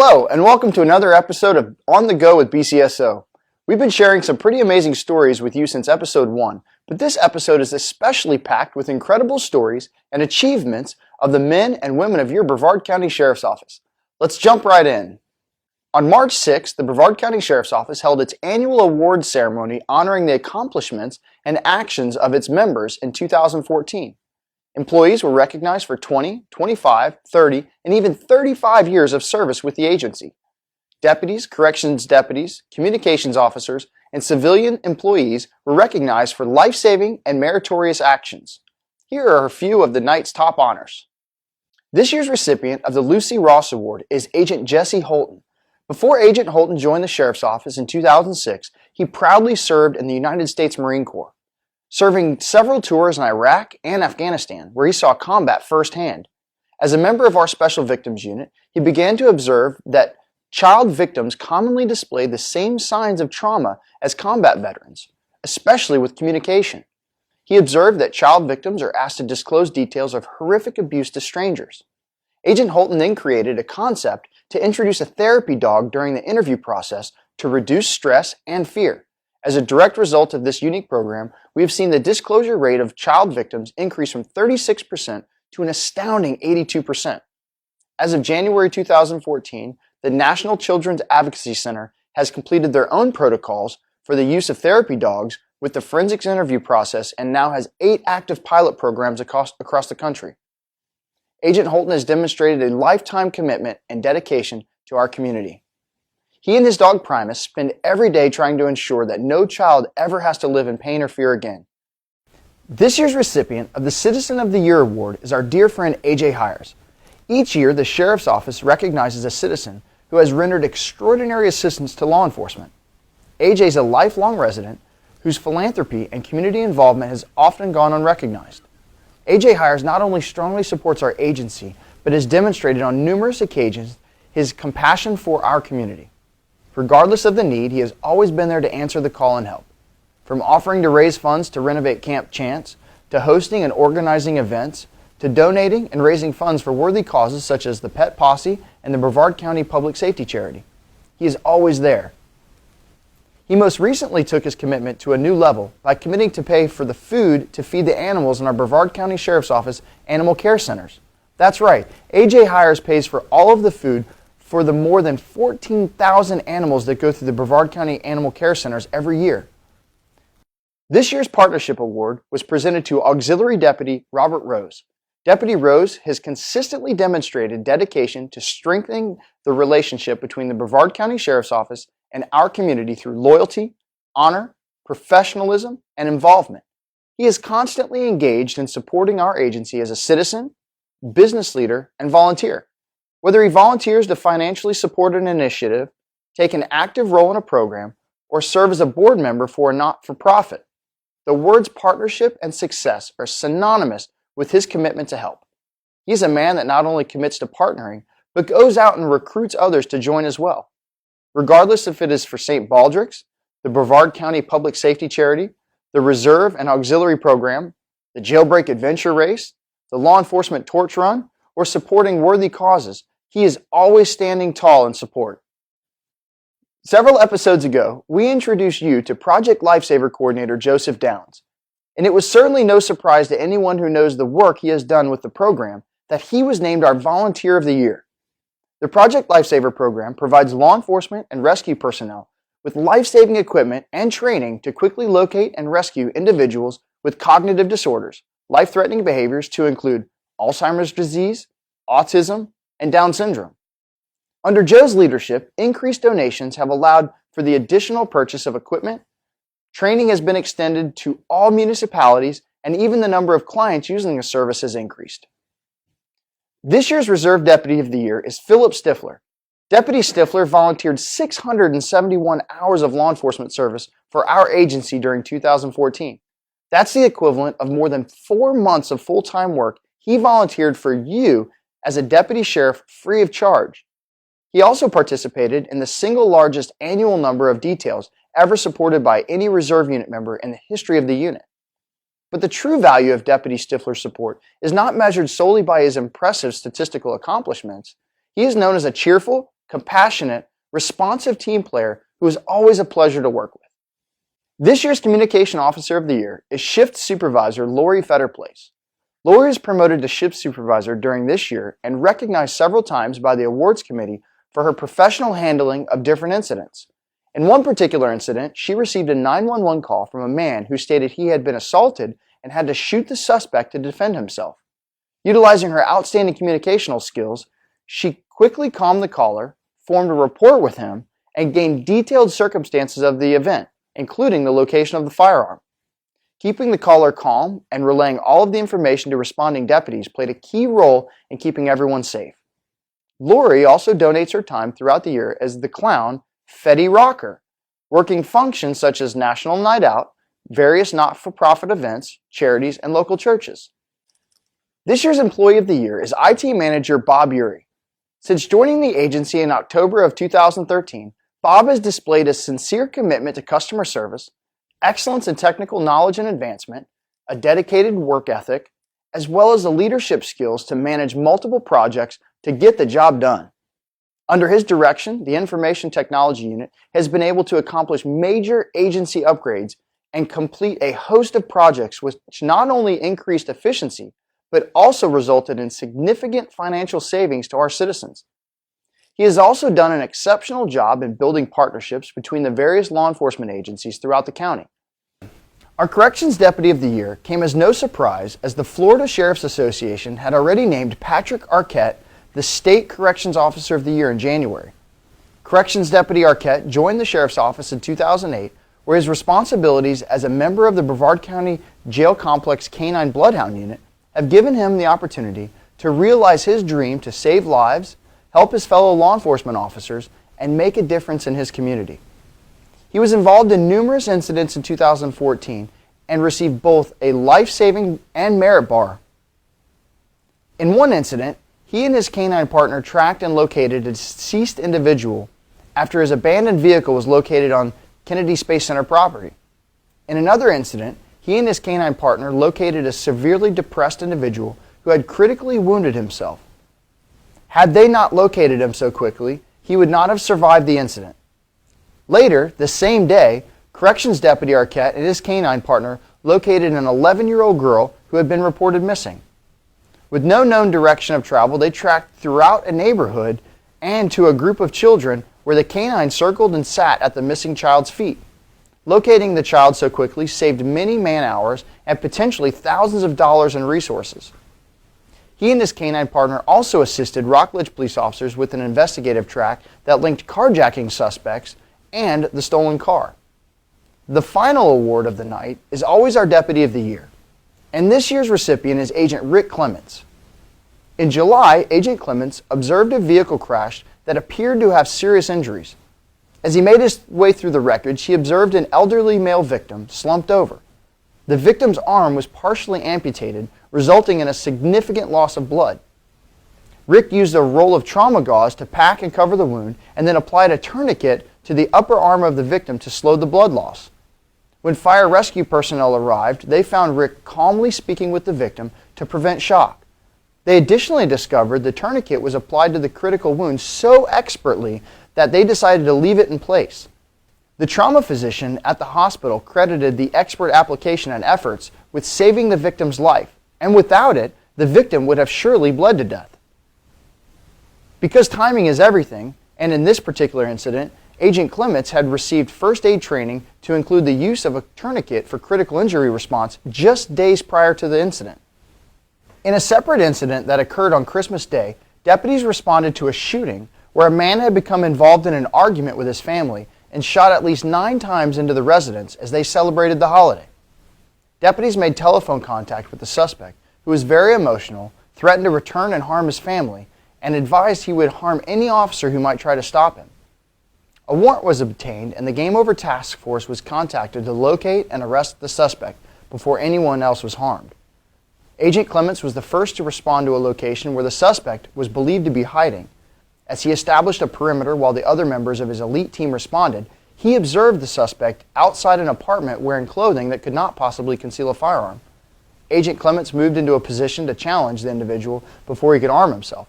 Hello, and welcome to another episode of On the Go with BCSO. We've been sharing some pretty amazing stories with you since episode 1, but this episode is especially packed with incredible stories and achievements of the men and women of your Brevard County Sheriff's Office. Let's jump right in. On March 6th, the Brevard County Sheriff's Office held its annual awards ceremony honoring the accomplishments and actions of its members in 2014. Employees were recognized for 20, 25, 30, and even 35 years of service with the agency. Deputies, corrections deputies, communications officers, and civilian employees were recognized for life-saving and meritorious actions. Here are a few of the night's top honors. This year's recipient of the Lucy Ross Award is Agent Jesse Holton. Before Agent Holton joined the Sheriff's Office in 2006, he proudly served in the United States Marine Corps, serving several tours in Iraq and Afghanistan, where he saw combat firsthand. As a member of our Special Victims Unit, he began to observe that child victims commonly displayed the same signs of trauma as combat veterans, especially with communication. He observed that child victims are asked to disclose details of horrific abuse to strangers. Agent Holton then created a concept to introduce a therapy dog during the interview process to reduce stress and fear. As a direct result of this unique program, we have seen the disclosure rate of child victims increase from 36% to an astounding 82%. As of January 2014, the National Children's Advocacy Center has completed their own protocols for the use of therapy dogs with the forensics interview process and now has 8 active pilot programs across the country. Agent Holton has demonstrated a lifetime commitment and dedication to our community. He and his dog Primus spend every day trying to ensure that no child ever has to live in pain or fear again. This year's recipient of the Citizen of the Year Award is our dear friend AJ Hires. Each year, the Sheriff's Office recognizes a citizen who has rendered extraordinary assistance to law enforcement. AJ is a lifelong resident whose philanthropy and community involvement has often gone unrecognized. AJ Hires not only strongly supports our agency, but has demonstrated on numerous occasions his compassion for our community. Regardless of the need, he has always been there to answer the call and help. From offering to raise funds to renovate Camp Chance, to hosting and organizing events, to donating and raising funds for worthy causes such as the Pet Posse and the Brevard County Public Safety Charity. He is always there. He most recently took his commitment to a new level by committing to pay for the food to feed the animals in our Brevard County Sheriff's Office animal care centers. That's right, AJ Hires pays for all of the food for the more than 14,000 animals that go through the Brevard County Animal Care Centers every year. This year's Partnership Award was presented to Auxiliary Deputy Robert Rose. Deputy Rose has consistently demonstrated dedication to strengthening the relationship between the Brevard County Sheriff's Office and our community through loyalty, honor, professionalism, and involvement. He is constantly engaged in supporting our agency as a citizen, business leader, and volunteer. Whether he volunteers to financially support an initiative, take an active role in a program, or serve as a board member for a not-for-profit, the words partnership and success are synonymous with his commitment to help. He's a man that not only commits to partnering, but goes out and recruits others to join as well. Regardless if it is for St. Baldrick's, the Brevard County Public Safety Charity, the Reserve and Auxiliary Program, the Jailbreak Adventure Race, the Law Enforcement Torch Run, or supporting worthy causes, he is always standing tall in support. Several episodes ago, we introduced you to Project Lifesaver Coordinator Joseph Downs, and it was certainly no surprise to anyone who knows the work he has done with the program that he was named our Volunteer of the Year. The Project Lifesaver program provides law enforcement and rescue personnel with life-saving equipment and training to quickly locate and rescue individuals with cognitive disorders, life-threatening behaviors to include Alzheimer's disease, autism, and Down syndrome. Under Joe's leadership, increased donations have allowed for the additional purchase of equipment, training has been extended to all municipalities, and even the number of clients using the service has increased. This year's Reserve Deputy of the Year is Philip Stifler. Deputy Stifler volunteered 671 hours of law enforcement service for our agency during 2014. That's the equivalent of more than 4 months of full-time work he volunteered for you as a deputy sheriff free of charge. He also participated in the single largest annual number of details ever supported by any Reserve Unit member in the history of the unit. But the true value of Deputy Stifler's support is not measured solely by his impressive statistical accomplishments. He is known as a cheerful, compassionate, responsive team player who is always a pleasure to work with. This year's Communication Officer of the Year is Shift Supervisor Lori Fetterplace. Lori is promoted to Shift Supervisor during this year and recognized several times by the awards committee for her professional handling of different incidents. In one particular incident, she received a 911 call from a man who stated he had been assaulted and had to shoot the suspect to defend himself. Utilizing her outstanding communicational skills, she quickly calmed the caller, formed a rapport with him, and gained detailed circumstances of the event, including the location of the firearm. Keeping the caller calm and relaying all of the information to responding deputies played a key role in keeping everyone safe. Lori also donates her time throughout the year as the clown Fetty Rocker, working functions such as National Night Out, various not-for-profit events, charities, and local churches. This year's Employee of the Year is IT Manager Bob Urey. Since joining the agency in October of 2013, Bob has displayed a sincere commitment to customer service, excellence in technical knowledge and advancement, a dedicated work ethic, as well as the leadership skills to manage multiple projects to get the job done. Under his direction, the Information Technology Unit has been able to accomplish major agency upgrades and complete a host of projects which not only increased efficiency, but also resulted in significant financial savings to our citizens. He has also done an exceptional job in building partnerships between the various law enforcement agencies throughout the county. Our Corrections Deputy of the Year came as no surprise as the Florida Sheriff's Association had already named Patrick Arquette the State Corrections Officer of the Year in January. Corrections Deputy Arquette joined the Sheriff's Office in 2008, where his responsibilities as a member of the Brevard County Jail Complex Canine Bloodhound Unit have given him the opportunity to realize his dream to save lives, help his fellow law enforcement officers, and make a difference in his community. He was involved in numerous incidents in 2014 and received both a life-saving and merit bar. In one incident, he and his canine partner tracked and located a deceased individual after his abandoned vehicle was located on Kennedy Space Center property. In another incident, he and his canine partner located a severely depressed individual who had critically wounded himself. Had they not located him so quickly, he would not have survived the incident. Later, the same day, Corrections Deputy Arquette and his canine partner located an 11-year-old girl who had been reported missing. With no known direction of travel, they tracked throughout a neighborhood and to a group of children where the canine circled and sat at the missing child's feet. Locating the child so quickly saved many man-hours and potentially thousands of dollars in resources. He and his canine partner also assisted Rockledge police officers with an investigative track that linked carjacking suspects and the stolen car. The final award of the night is always our Deputy of the Year, and this year's recipient is Agent Rick Clements. In July, Agent Clements observed a vehicle crash that appeared to have serious injuries. As he made his way through the wreckage, he observed an elderly male victim slumped over. The victim's arm was partially amputated, resulting in a significant loss of blood. Rick used a roll of trauma gauze to pack and cover the wound and then applied a tourniquet to the upper arm of the victim to slow the blood loss. When fire rescue personnel arrived, they found Rick calmly speaking with the victim to prevent shock. They additionally discovered the tourniquet was applied to the critical wound so expertly that they decided to leave it in place. The trauma physician at the hospital credited the expert application and efforts with saving the victim's life, and without it, the victim would have surely bled to death. Because timing is everything, and in this particular incident, Agent Clements had received first aid training to include the use of a tourniquet for critical injury response just days prior to the incident. In a separate incident that occurred on Christmas Day, deputies responded to a shooting where a man had become involved in an argument with his family and shot at least 9 times into the residence as they celebrated the holiday. Deputies made telephone contact with the suspect, who was very emotional, threatened to return and harm his family, and advised he would harm any officer who might try to stop him. A warrant was obtained and the Game Over Task Force was contacted to locate and arrest the suspect before anyone else was harmed. Agent Clements was the first to respond to a location where the suspect was believed to be hiding. As he established a perimeter while the other members of his elite team responded, he observed the suspect outside an apartment wearing clothing that could not possibly conceal a firearm. Agent Clements moved into a position to challenge the individual before he could arm himself.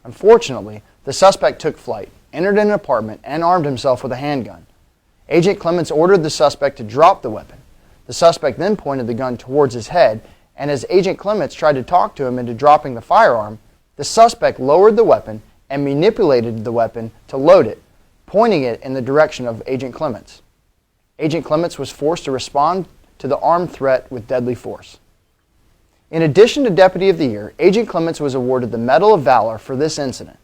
Unfortunately, the suspect took flight, entered an apartment and armed himself with a handgun. Agent Clements ordered the suspect to drop the weapon. The suspect then pointed the gun towards his head, and as Agent Clements tried to talk to him into dropping the firearm, the suspect lowered the weapon and manipulated the weapon to load it, pointing it in the direction of Agent Clements. Agent Clements was forced to respond to the armed threat with deadly force. In addition to Deputy of the Year, Agent Clements was awarded the Medal of Valor for this incident.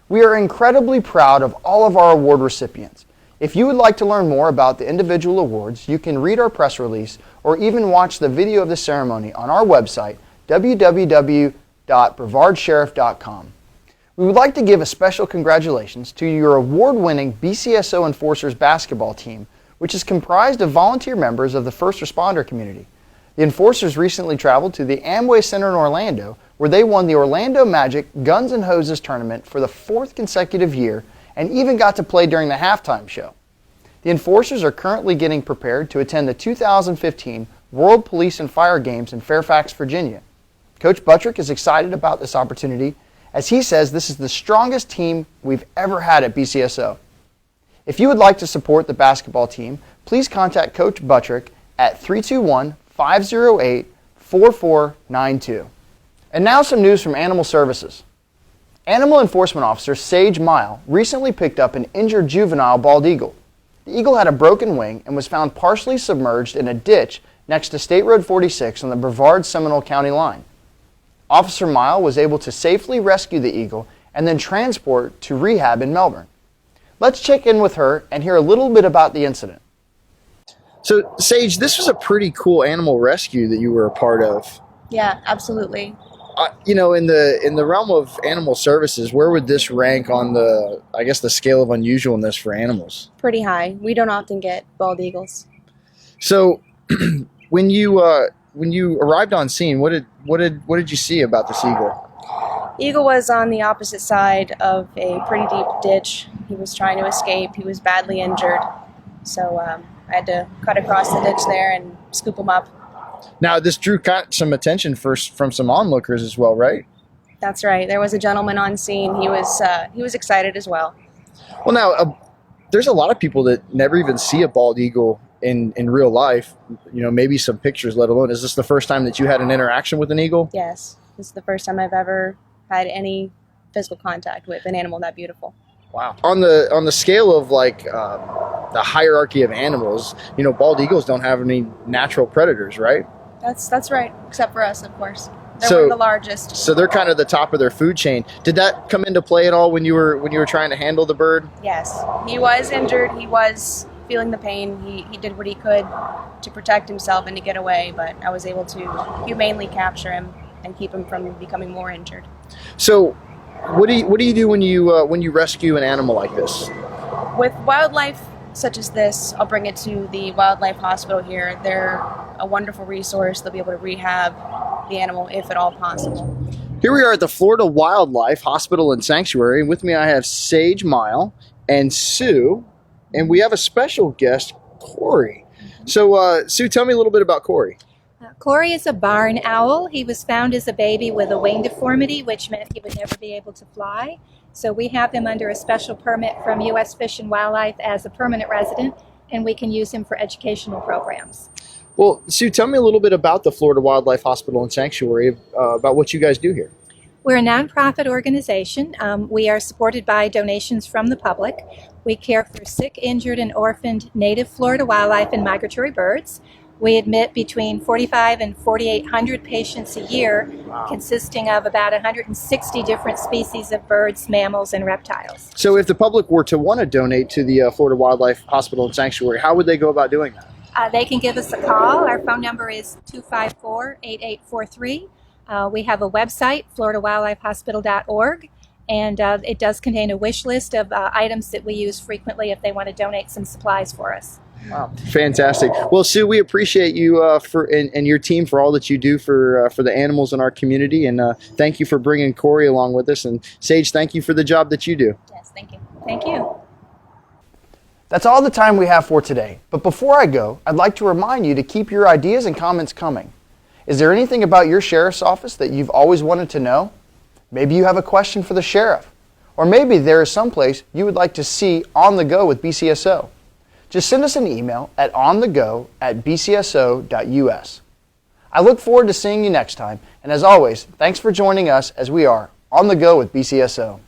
We are incredibly proud of all of our award recipients. If you would like to learn more about the individual awards, you can read our press release or even watch the video of the ceremony on our website, www.brevardsheriff.com. We would like to give a special congratulations to your award-winning BCSO Enforcers basketball team, which is comprised of volunteer members of the first responder community. The Enforcers recently traveled to the Amway Center in Orlando, where they won the Orlando Magic Guns N' Hoses tournament for the 4th consecutive year and even got to play during the halftime show. The Enforcers are currently getting prepared to attend the 2015 World Police and Fire Games in Fairfax, Virginia. Coach Buttrick is excited about this opportunity, as he says this is the strongest team we've ever had at BCSO. If you would like to support the basketball team, please contact Coach Buttrick at 321-508-4492. And now some news from Animal Services. Animal Enforcement Officer Sage Mile recently picked up an injured juvenile bald eagle. The eagle had a broken wing and was found partially submerged in a ditch next to State Road 46 on the Brevard-Seminole County line. Officer Mile was able to safely rescue the eagle and then transport to rehab in Melbourne. Let's check in with her and hear a little bit about the incident. So, Sage, this was a pretty cool animal rescue that you were a part of. Yeah, absolutely. In the realm of animal services, where would this rank on the scale of unusualness for animals? Pretty high. We don't often get bald eagles. So, when you arrived on scene, what did you see about this eagle? Eagle was on the opposite side of a pretty deep ditch. He was trying to escape. He was badly injured. So I had to cut across the ditch there and scoop him up. Now, this drew some attention from some onlookers as well, right? That's right. There was a gentleman on scene. He was excited as well. Well, now, there's a lot of people that never even see a bald eagle in real life. Maybe some pictures, let alone. Is this the first time that you had an interaction with an eagle? Yes. This is the first time I've ever had any physical contact with an animal that beautiful. Wow. On the scale of the hierarchy of animals, bald eagles don't have any natural predators, right? That's right, except for us, of course. They're the largest. So they're kind of the top of their food chain. Did that come into play at all when you were trying to handle the bird? Yes. He was injured. He was feeling the pain. He did what he could to protect himself and to get away, but I was able to humanely capture him and keep him from becoming more injured. So, what do you do when you rescue an animal like this? With wildlife such as this, I'll bring it to the wildlife hospital here. They're a wonderful resource. They'll be able to rehab the animal if at all possible. Here we are at the Florida Wildlife Hospital and Sanctuary, and with me I have Sage Mile and Sue, and we have a special guest, Corey. So, Sue, tell me a little bit about Corey. Corey is a barn owl. He was found as a baby with a wing deformity, which meant he would never be able to fly. So we have him under a special permit from U.S. Fish and Wildlife as a permanent resident, and we can use him for educational programs. Well, Sue, tell me a little bit about the Florida Wildlife Hospital and Sanctuary, about what you guys do here. We're a nonprofit organization. We are supported by donations from the public. We care for sick, injured, and orphaned native Florida wildlife and migratory birds. We admit between 4,500 and 4,800 patients a year, consisting of about 160 different species of birds, mammals, and reptiles. So if the public were to want to donate to the Florida Wildlife Hospital and Sanctuary, how would they go about doing that? They can give us a call. Our phone number is 254-8843. We have a website, floridawildlifehospital.org, and it does contain a wish list of items that we use frequently if they want to donate some supplies for us. Wow, fantastic. Well, Sue, we appreciate you and your team for all that you do for the animals in our community, and thank you for bringing Corey along with us. And Sage, thank you for the job that you do. Yes, thank you. Thank you. That's all the time we have for today. But before I go, I'd like to remind you to keep your ideas and comments coming. Is there anything about your sheriff's office that you've always wanted to know? Maybe you have a question for the sheriff, Or maybe there is someplace you would like to see On the Go with BCSO. Just send us an email at onthego@bcso.us. I look forward to seeing you next time, and as always, thanks for joining us as we are On the Go with BCSO.